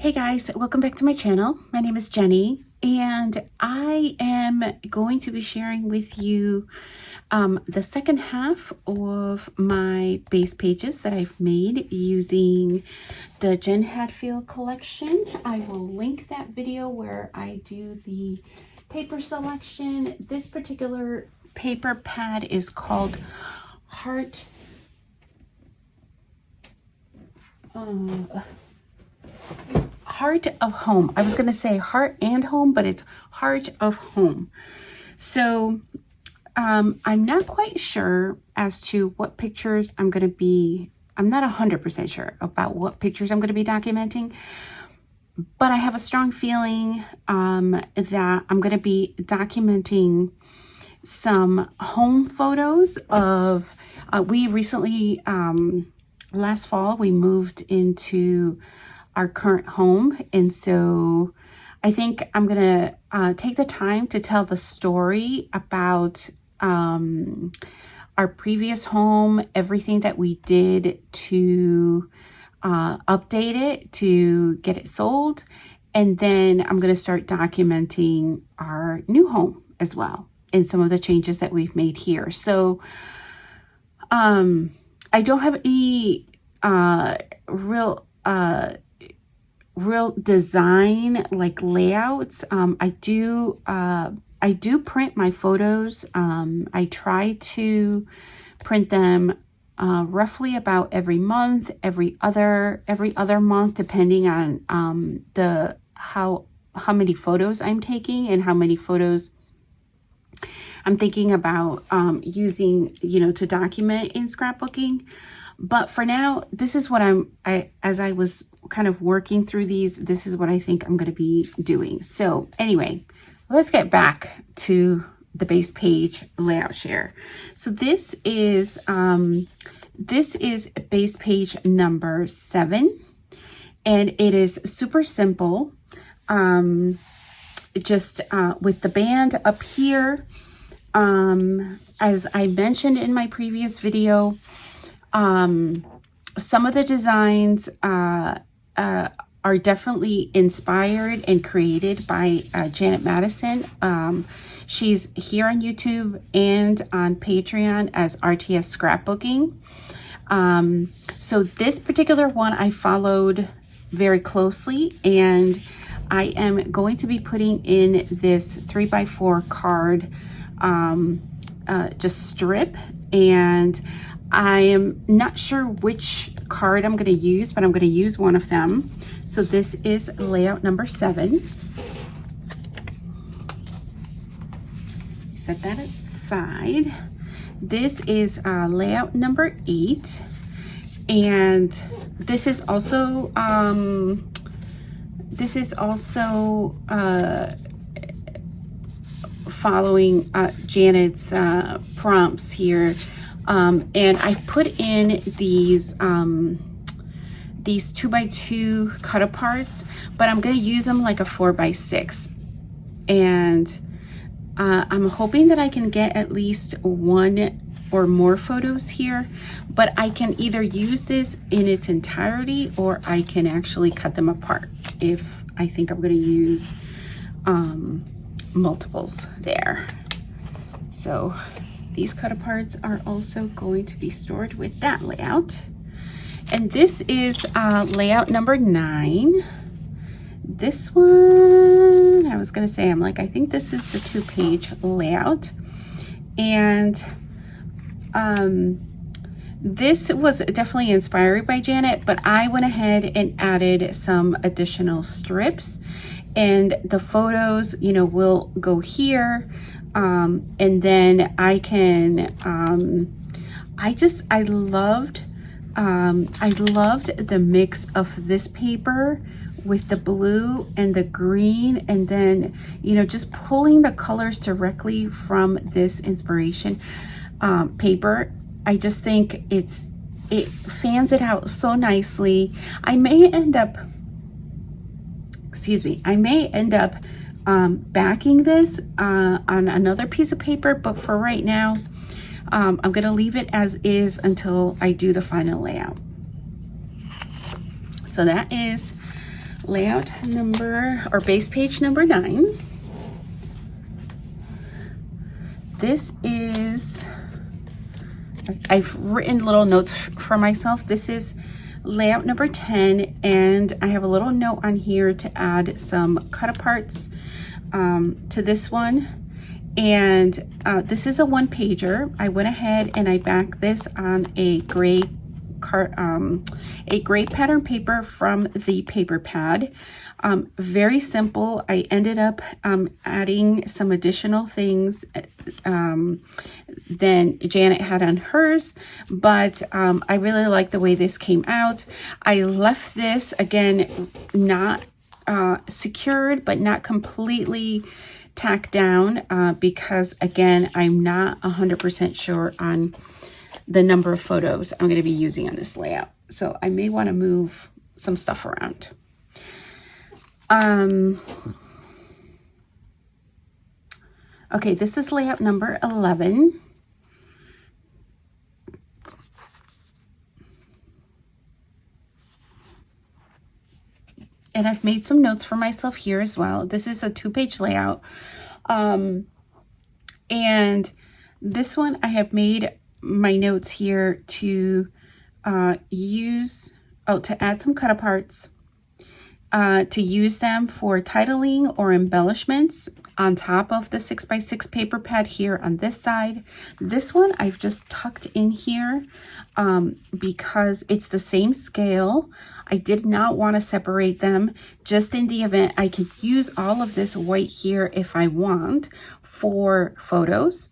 Hey guys, welcome back to my channel. My name is Jenny and I am going to be sharing with you the second half of my base pages that I've made using the Jen Hadfield collection. I will link that video where I do the paper selection. This particular paper pad is called Heart of Home. I was going to say Heart and Home, but it's Heart of Home. So I'm not quite sure as to what pictures I'm going to be. I'm not 100% sure about what pictures I'm going to be documenting, but I have a strong feeling that I'm going to be documenting some home photos of, we recently, last fall, we moved into our current home. And so I think I'm going to take the time to tell the story about our previous home, everything that we did to update it, to get it sold. And then I'm going to start documenting our new home as well and some of the changes that we've made here. So I don't have any real design like layouts. I do print my photos. I try to print them roughly about every month, every other month, depending on how many photos I'm taking and how many photos I'm thinking about using, to document in scrapbooking. But for now, this is what as I was kind of working through these, this is what I think I'm going to be doing. So anyway, let's get back to the base page layout share. So this is base page number 7, and it is super simple. Just with the band up here, as I mentioned in my previous video, some of the designs are definitely inspired and created by Janet Madison. She's here on YouTube and on Patreon as RTS Scrapbooking. So this particular one I followed very closely, and I am going to be putting in this 3x4 card just strip, and I am not sure which card I'm going to use, but I'm going to use one of them. So this is layout number 7. Set that aside. This is layout number 8, and this is also following Janet's prompts here. And I put in these 2x2 cut aparts, but I'm going to use them like a 4x6. And I'm hoping that I can get at least one or more photos here, but I can either use this in its entirety or I can actually cut them apart if I think I'm going to use multiples there. So these cut aparts are also going to be stored with that layout. And this is layout number 9. This one, I was going to say, I think this is the 2-page layout. And this was definitely inspired by Janet, but I went ahead and added some additional strips. And the photos, will go here. And then I can, I loved the mix of this paper with the blue and the green, and then, just pulling the colors directly from this inspiration paper. I just think it fans it out so nicely. I may end up backing this on another piece of paper, but for right now, I'm going to leave it as is until I do the final layout. So that is layout number, or base page number 9. This is, I've written little notes for myself. This is layout number 10, and I have a little note on here to add some cut aparts to this one. And this is a 1-pager. I went ahead and I backed this on a gray pattern paper from the paper pad. Very simple. I ended up adding some additional things than Janet had on hers, but I really like the way this came out. I left this, again, not secured, but not completely tacked down because, again, I'm not 100% sure on the number of photos I'm going to be using on this layout. So I may want to move some stuff around. Okay, this is layout number 11. And I've made some notes for myself here as well. This is a 2-page layout. And this one I have made my notes here to to add some cut aparts, to use them for titling or embellishments on top of the 6x6 paper pad here on this side. This one I've just tucked in here because it's the same scale. I did not want to separate them, just in the event I could use all of this white here if I want for photos.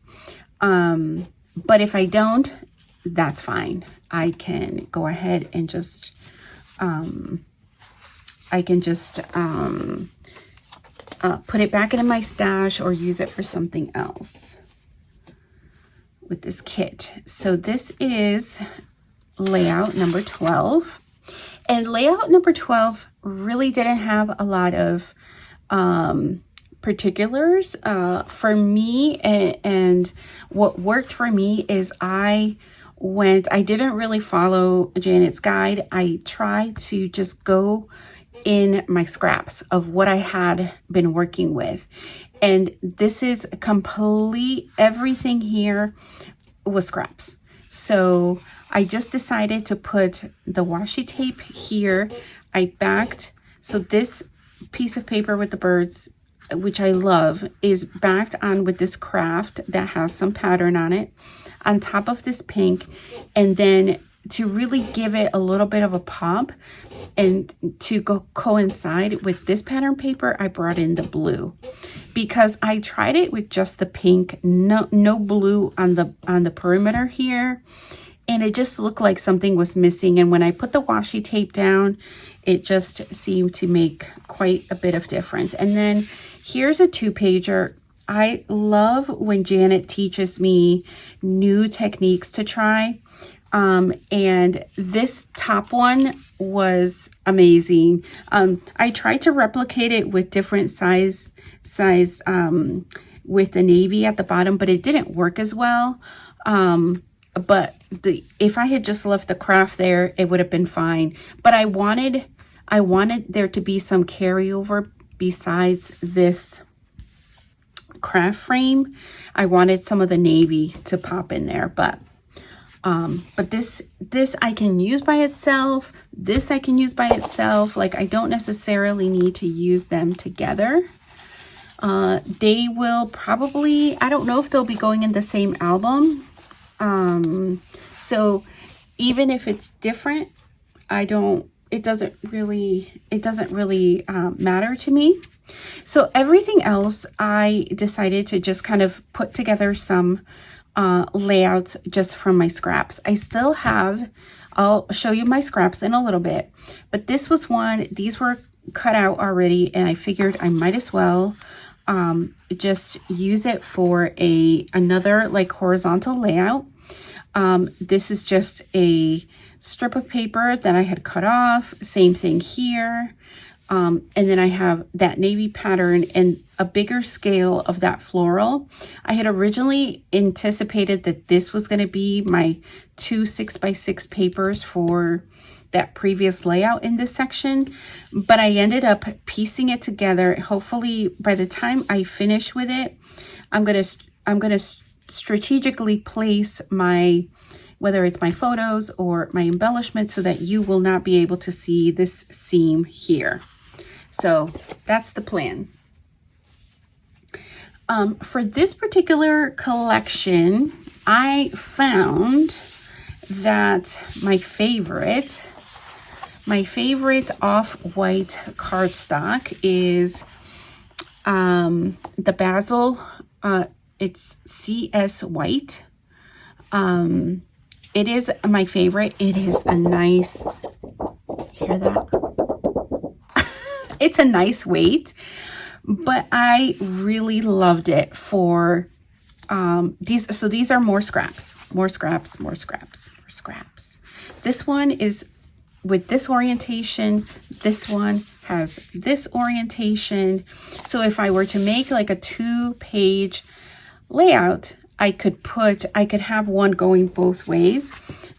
But if I don't, that's fine. I can go ahead and just put it back into my stash or use it for something else with this kit. So this is layout number 12. And layout number 12 really didn't have a lot of particulars for me. And what worked for me is I didn't really follow Janet's guide. I tried to just go in my scraps of what I had been working with. And this is complete, everything here was scraps. So I just decided to put the washi tape here. I backed, so this piece of paper with the birds, which I love, is backed on with this craft that has some pattern on it, on top of this pink. And then to really give it a little bit of a pop and to go coincide with this pattern paper, I brought in the blue because I tried it with just the pink, no blue on the perimeter here. And it just looked like something was missing. And when I put the washi tape down, it just seemed to make quite a bit of difference. And then here's a 2-pager. I love when Janet teaches me new techniques to try. And this top one was amazing. I tried to replicate it with different size with the navy at the bottom, but it didn't work as well. But if I had just left the craft there, it would have been fine. But I wanted there to be some carryover besides this craft frame. I wanted some of the navy to pop in there, but this I can use by itself. This I can use by itself. Like, I don't necessarily need to use them together. They will probably, I don't know if they'll be going in the same album. So even if it's different, it doesn't really matter to me. So everything else, I decided to just kind of put together some layouts just from my scraps. I still have, I'll show you my scraps in a little bit, but this was one, these were cut out already, and I figured I might as well just use it for another like horizontal layout. This is just a strip of paper that I had cut off, same thing here. And then I have that navy pattern and a bigger scale of that floral. I had originally anticipated that this was going to be my 2 6x6 papers for that previous layout in this section, but I ended up piecing it together. Hopefully by the time I finish with it, I'm gonna strategically place my, whether it's my photos or my embellishments, so that you will not be able to see this seam here. So that's the plan. For this particular collection, I found that my favorite off-white cardstock is the Basil. It's CS White. It is my favorite. It is a nice, hear that? It's a nice weight, but I really loved it for these. So these are more scraps. This one is with this orientation. This one has this orientation. So if I were to make like a 2-page layout, I could have one going both ways.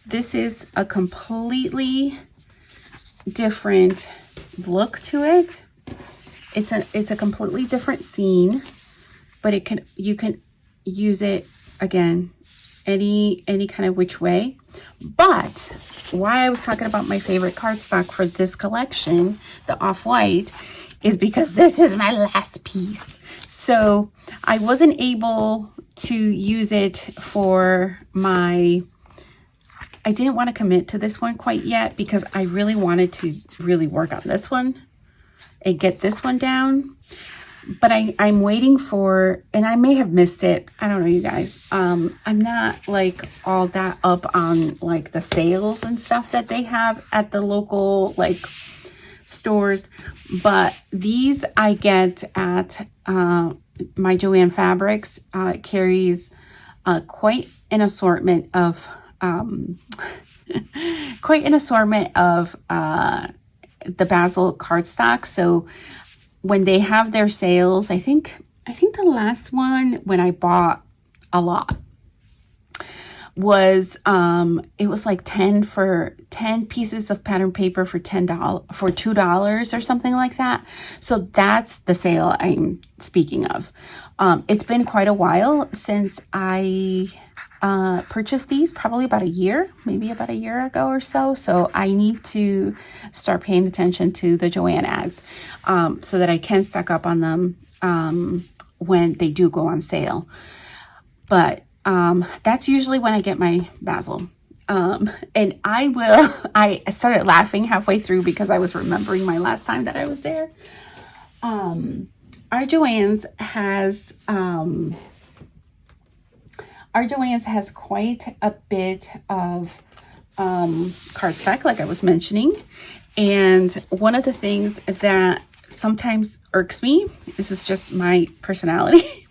This is a completely different look to it. It's a completely different scene, but you can use it again any kind of which way. But why I was talking about my favorite cardstock for this collection, the off-white, is because this is my last piece. So I wasn't able to use it for my, I didn't want to commit to this one quite yet because I really wanted to really work on this one and get this one down. But I'm waiting for, and I may have missed it. I don't know, you guys. I'm not like all that up on like the sales and stuff that they have at the local like stores. But these I get at my Joann Fabrics. It carries quite an assortment of the Basil cardstock. So when they have their sales, I think the last one when I bought a lot was it was like 10 pieces of pattern paper for $2 or something like that. So that's the sale I'm speaking of. It's been quite a while since I purchased these, probably maybe about a year ago or so. So I need to start paying attention to the Joann ads so that I can stock up on them when they do go on sale. But that's usually when I get my Basil. And I started laughing halfway through because I was remembering my last time that I was there. Our Joann's has quite a bit of cardstock, like I was mentioning. And one of the things that sometimes irks me, this is just my personality,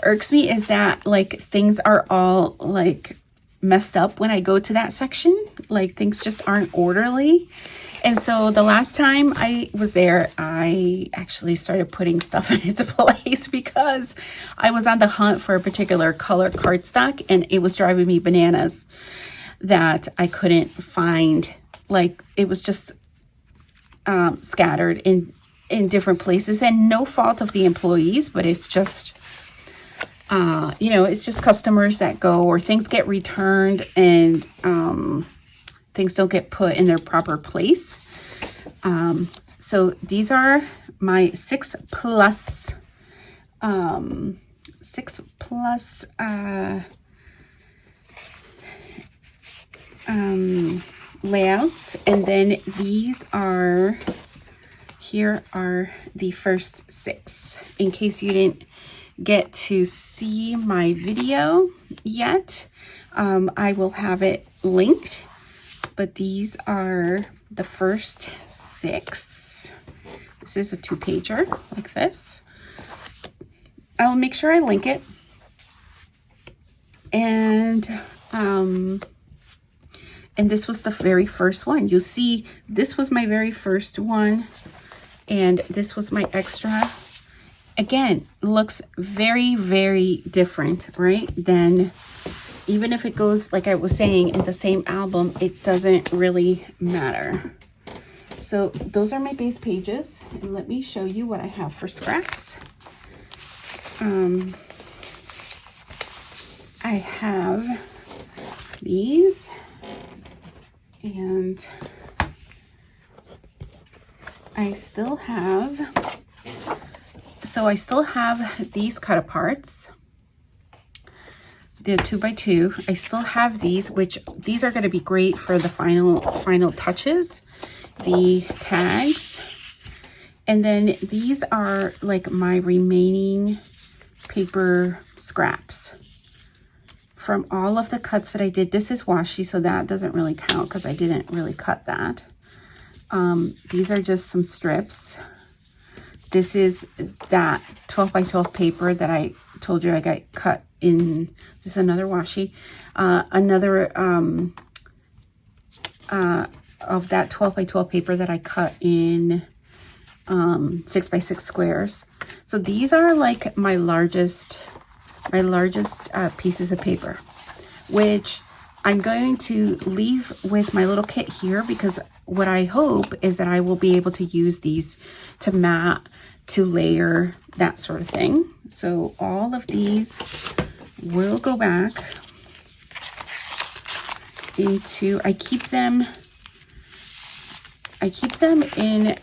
irks me, is that like things are all like messed up when I go to that section. Like things just aren't orderly. And so the last time I was there, I actually started putting stuff in its place because I was on the hunt for a particular color cardstock and it was driving me bananas that I couldn't find. Like it was just scattered in different places, and no fault of the employees, but it's just, it's just customers that go, or things get returned and things don't get put in their proper place. So these are my 6+ layouts, and then here are the first 6, in case you didn't get to see my video yet. I will have it linked, but these are the first 6. This is a 2-pager like this. I'll make sure I link it. And this was the very first one. You'll see this was my very first one, and this was my extra. Again, looks very, very different, right? Than, even if it goes, like I was saying, in the same album, it doesn't really matter. So those are my base pages. And let me show you what I have for scraps. I have these, and I still have these cut aparts, the 2x2. I still have these, which these are going to be great for the final touches, the tags. And then these are like my remaining paper scraps from all of the cuts that I did. This is washi, so that doesn't really count because I didn't really cut that. These are just some strips. This is that 12x12 paper that I told you I got cut in. This is another washi. Another of that 12x12 paper that I cut in 6x6 squares. So these are like my largest pieces of paper, which I'm going to leave with my little kit here, because what I hope is that I will be able to use these to mat, to layer, that sort of thing. So all of these will go back into, I keep them in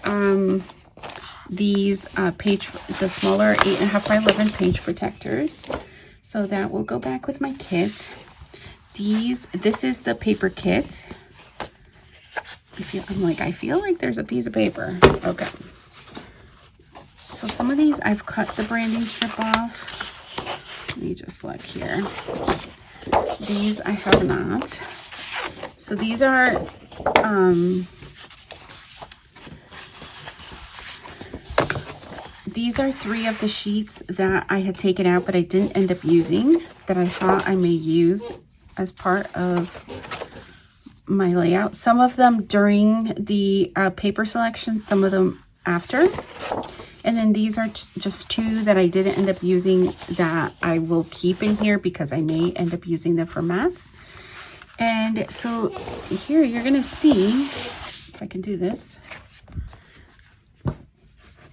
these the smaller 8.5 by 11 page protectors. So that will go back with my kit. This is the paper kit. I feel like there's a piece of paper. Okay. So some of these I've cut the branding strip off. Let me just look here. These I have not. So these are three of the sheets that I had taken out, but I didn't end up using, that I thought I may use as part of my layout. Some of them during the paper selection, some of them after. And then these are just two that I didn't end up using that I will keep in here because I may end up using them for mats. And so here you're gonna see, if I can do this,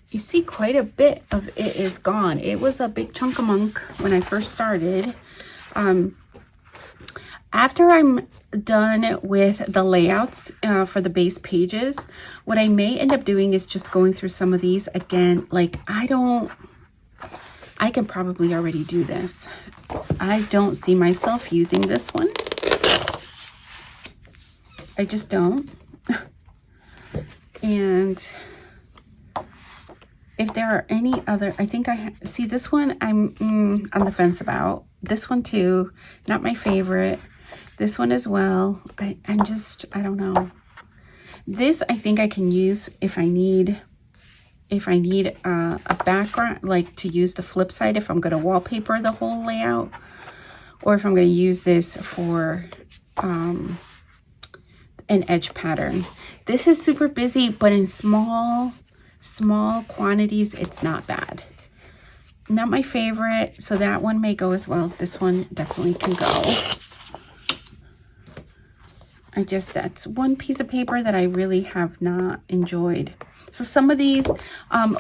you see quite a bit of it is gone. It was a big chunk of munk when I first started. After I'm done with the layouts for the base pages, what I may end up doing is just going through some of these again. Like I can probably already do this. I don't see myself using this one. I just don't. And if there are any other, I think see this one I'm on the fence about. This one too, not my favorite. This one as well. I don't know. This I think I can use if I need a background, like to use the flip side if I'm going to wallpaper the whole layout, or if I'm going to use this for an edge pattern. This is super busy, but in small quantities, it's not bad. Not my favorite, so that one may go as well. This one definitely can go. That's one piece of paper that I really have not enjoyed. So some of these,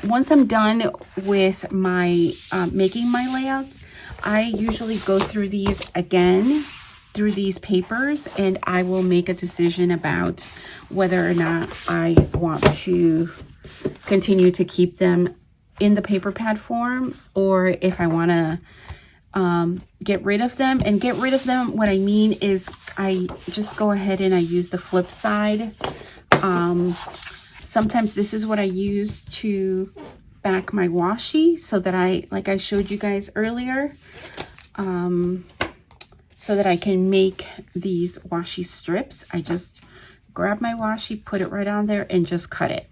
once I'm done with my making my layouts, I usually go through these again, through these papers, and I will make a decision about whether or not I want to continue to keep them in the paper pad form, or if I want to get rid of them. And get rid of them, what I mean is I just go ahead and I use the flip side. Sometimes this is what I use to back my washi, so that like I showed you guys earlier, so that I can make these washi strips. I just grab my washi, put it right on there, and just cut it.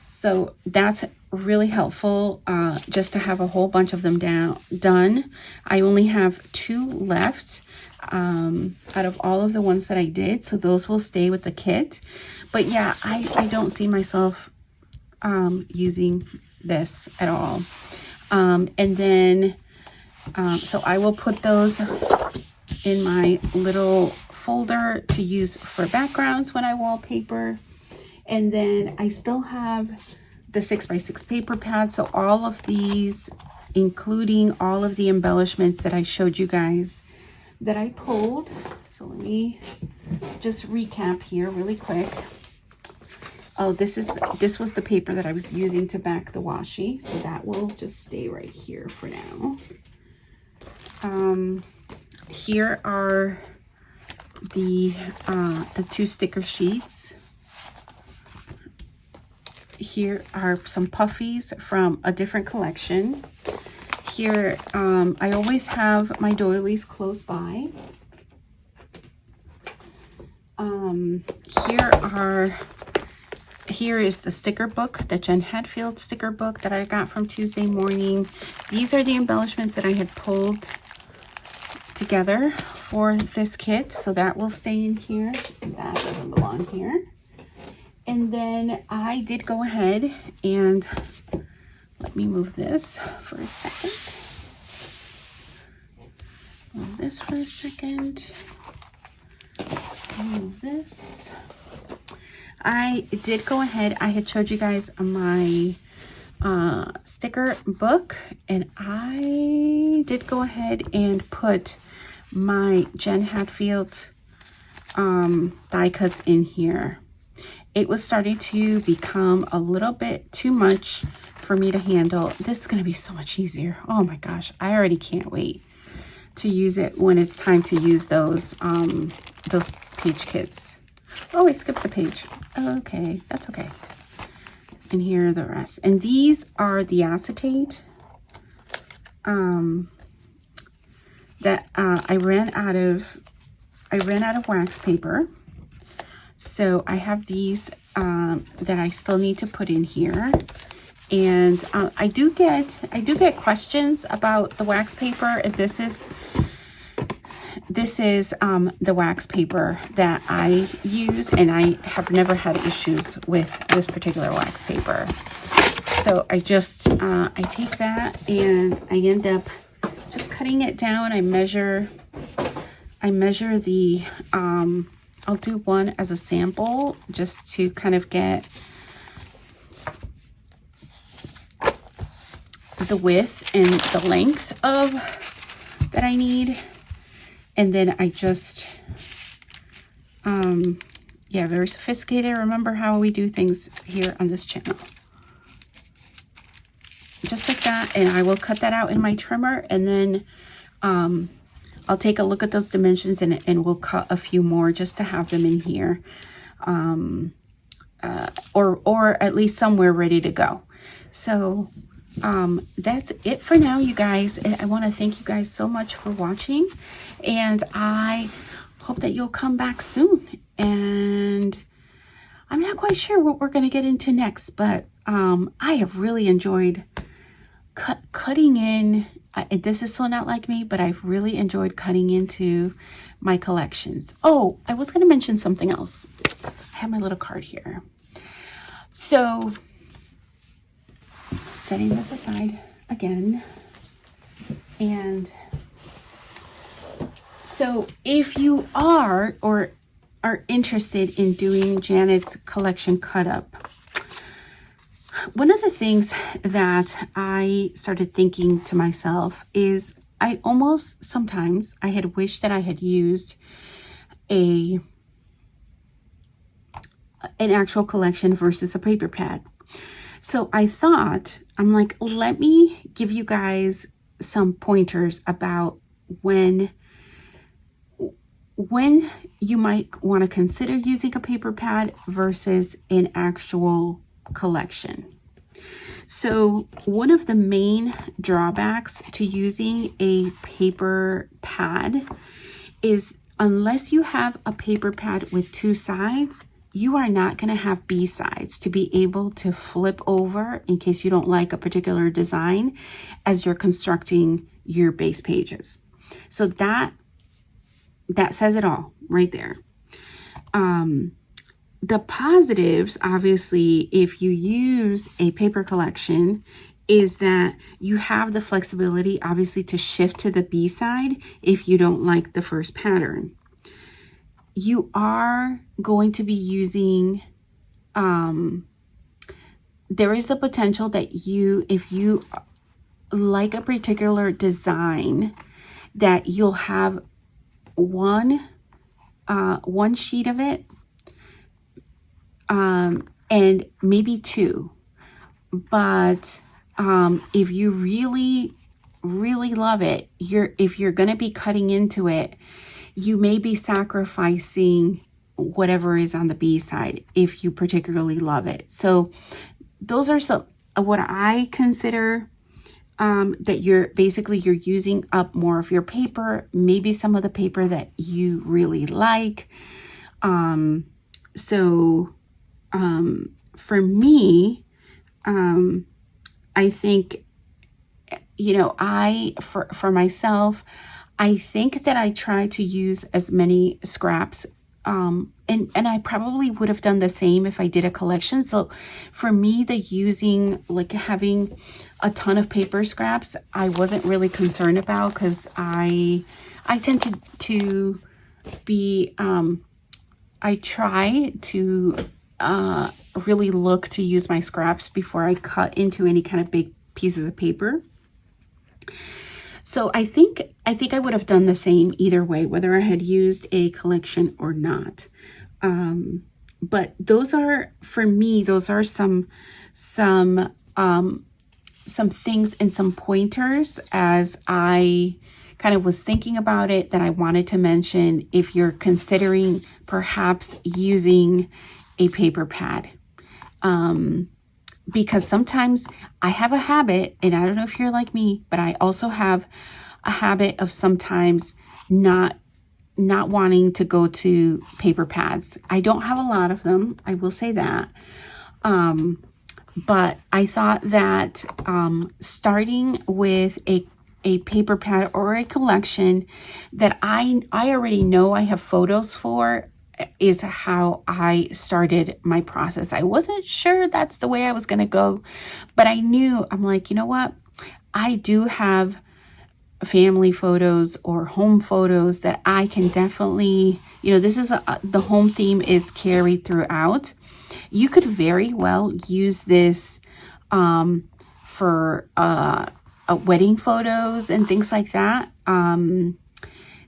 So that's really helpful, just to have a whole bunch of them done. I only have 2 left out of all of the ones that I did, so those will stay with the kit. But yeah, I don't see myself using this at all. And then so I will put those in my little folder to use for backgrounds when I wallpaper. And then I still have the 6x6 paper pad. So all of these, including all of the embellishments that I showed you guys that I pulled. So let me just recap here really quick. Oh, this was the paper that I was using to back the washi. So that will just stay right here for now. Here are the 2 sticker sheets. Here are some puffies from a different collection. Here, I always have my doilies close by. Here is the sticker book, the Jen Hadfield sticker book that I got from Tuesday morning. These are the embellishments that I had pulled together for this kit. So that will stay in here. That doesn't belong here. And then I did go ahead and let me move this for a second. Move this for a second. Move this. I did go ahead. I had showed you guys my sticker book, and I did go ahead and put my Jen Hadfield die cuts in here. It was starting to become a little bit too much for me to handle. This is going to be so much easier. Oh my gosh, I already can't wait to use it when it's time to use those page kits. Oh, I skipped a page. Okay, that's okay. And here are the rest. And these are the acetate that I ran out of wax paper. So I have these that I still need to put in here. And I do get questions about the wax paper. This is the wax paper that I use, and I have never had issues with this particular wax paper. So I just I take that and I end up just cutting it down. I measure the I'll do one as a sample just to kind of get the width and the length of that I need. And then I just, yeah, very sophisticated. Remember how we do things here on this channel. Just like that. And I will cut that out in my trimmer. And then I'll take a look at those dimensions and we'll cut a few more just to have them in here. Or at least somewhere ready to go. So that's it for now, you guys. I want to thank you guys so much for watching, and I hope that you'll come back soon. And I'm not quite sure what we're going to get into next, but I have really enjoyed cutting in. This is so not like me, but I've really enjoyed cutting into my collections. Oh, I was going to mention something else. I have my little card here. So setting this aside again, and so if you are or are interested in doing Janet's collection cut up, one of the things that I started thinking to myself is sometimes I had wished that I had used an actual collection versus a paper pad. So I thought, I'm like, let me give you guys some pointers about when you might want to consider using a paper pad versus an actual collection. So one of the main drawbacks to using a paper pad is unless you have a paper pad with 2 sides, you are not going to have B sides to be able to flip over in case you don't like a particular design as you're constructing your base pages. So that says it all right there. The positives, obviously, if you use a paper collection, is that you have the flexibility, obviously, to shift to the B side if you don't like the first pattern. You are going to be using, there is the potential that if you like a particular design, that you'll have one sheet of it, and maybe two. But if you really, really love it, if you're going to be cutting into it, you may be sacrificing whatever is on the B side if you particularly love it. So those are some what I consider that you're using up more of your paper, maybe some of the paper that you really like. For me, I think, for myself, I think that I try to use as many scraps, and I probably would have done the same if I did a collection. So for me, having a ton of paper scraps, I wasn't really concerned about, because I tend to be, I try to really look to use my scraps before I cut into any kind of big pieces of paper. So I think I would have done the same either way, whether I had used a collection or not. But those are, for me, those are some things and some pointers as I kind of was thinking about it that I wanted to mention if you're considering perhaps using a paper pad. Because sometimes I have a habit, and I don't know if you're like me, but I also have a habit of sometimes not wanting to go to paper pads. I don't have a lot of them, I will say that. But I thought that starting with a paper pad or a collection that I already know I have photos for is how I started my process. I wasn't sure that's the way I was going to go, but I'm like, you know what? I do have family photos or home photos that I can definitely, this is the home theme is carried throughout. You could very well use this for wedding photos and things like that.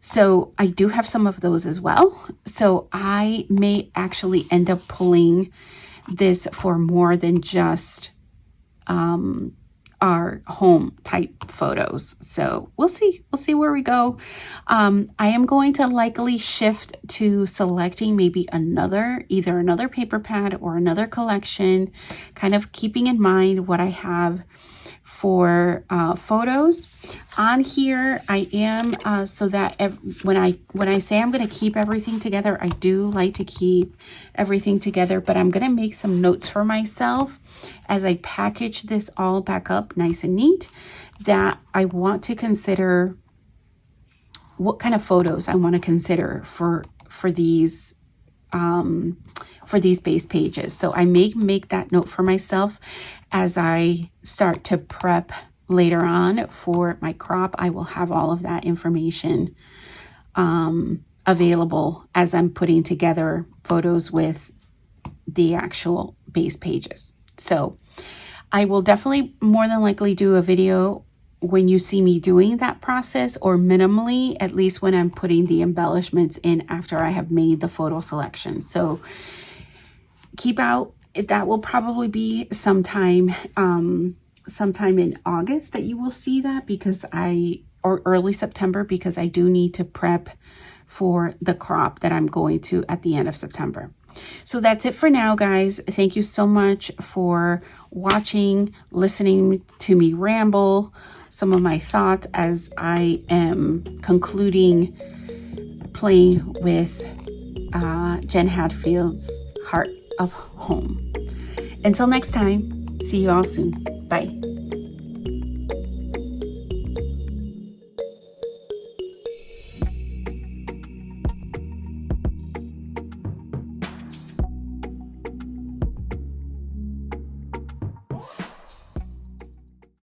So I do have some of those as well. So I may actually end up pulling this for more than just our home type photos. So we'll see where we go. I am going to likely shift to selecting maybe either another paper pad or another collection, kind of keeping in mind what I have for photos on here. I am so that when I say I'm going to keep everything together, I do like to keep everything together, but I'm going to make some notes for myself as I package this all back up nice and neat, that I want to consider what kind of photos I want to consider for these base pages. So I may make that note for myself as I start to prep later on for my crop. I will have all of that information available as I'm putting together photos with the actual base pages. So I will definitely more than likely do a video when you see me doing that process, or minimally, at least when I'm putting the embellishments in after I have made the photo selection. So keep out, that will probably be sometime in August that you will see that, or early September, because I do need to prep for the crop that I'm going to at the end of September. So that's it for now, guys. Thank you so much for watching, listening to me ramble some of my thoughts as I am concluding playing with Jen Hadfield's Heart of Home. Until next time, see you all soon. Bye.